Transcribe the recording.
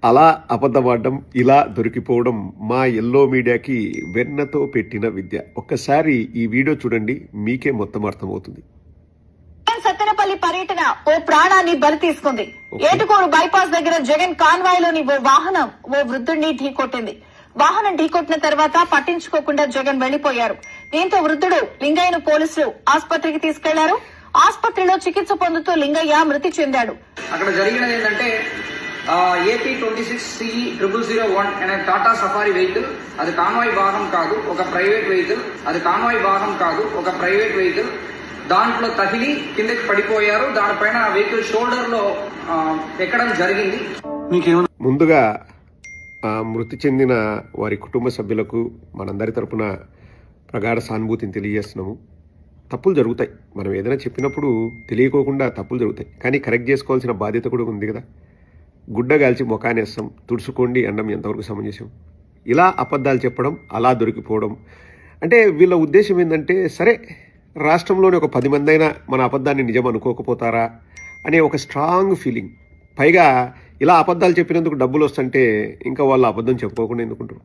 అలా అబద్ధపడడం, ఇలా దొరికిపోవడం మా ఎల్లో మీడియాకి వెన్నతో పెట్టిన విద్య. ఒక్కసారి ఈ వీడియో చూడండి, మీకే మొత్తం అర్థమవుతుంది. సత్తెనపల్లి పర్యటన ఓ ప్రాణాన్ని బలి తీసుకుంది. ఏటుకూరు బైపాస్ దగ్గర జగన్ కాన్వాయ్ లోని ఓ వాహనం ఓ వృద్ధుడిని ఢీకొట్టింది. వాహనం ఢీకొట్టిన తర్వాత పట్టించుకోకుండా జగన్ వెళ్లిపోయారు. దీంతో వృద్ధుడు లింగయ్యను పోలీసులు ఆసుపత్రికి తీసుకెళ్లారు. ఆసుపత్రిలో చికిత్స పొందుతూ లింగయ్య మృతి చెందాడు. అక్కడ జరిగినది ఏంటంటే AP 26CE001 అనే టాటా సఫారీ వెహికల్, అది కాన్వాయ్ వాహనం కాదు, ఒక ప్రైవేట్ వెహికల్. దాంట్లో తగిలి కిందకి పడిపోయారు. దానిపైన వెహికల్ షోల్డర్ లో ఎక్కడం జరిగింది. ముందుగా మృతి చెందిన వారి కుటుంబ సభ్యులకు మనందరి తరపున ప్రగాఢ సానుభూతిని తెలియజేస్తున్నాము. తప్పులు జరుగుతాయి, మనం ఏదైనా చెప్పినప్పుడు తెలియకోకుండా తప్పులు జరుగుతాయి, కానీ కరెక్ట్ చేసుకోవాల్సిన బాధ్యత కూడా ఉంది కదా. గుడ్డ గాల్చి ముఖానేస్తాం, తుడుచుకోండి అనడం ఎంతవరకు సమంజసం? ఇలా అబద్ధాలు చెప్పడం, అలా దొరికిపోవడం అంటే వీళ్ళ ఉద్దేశం ఏంటంటే, సరే రాష్ట్రంలోని ఒక 10 మంది అయినా మన అబద్ధాన్ని నిజం అనుకోకపోతారా అనే ఒక స్ట్రాంగ్ ఫీలింగ్. పైగా ఇలా అబద్ధాలు చెప్పినందుకు డబ్బులు వస్తుంటే ఇంకా వాళ్ళు అబద్ధం చెప్పుకోకుండా ఎందుకుంటారు?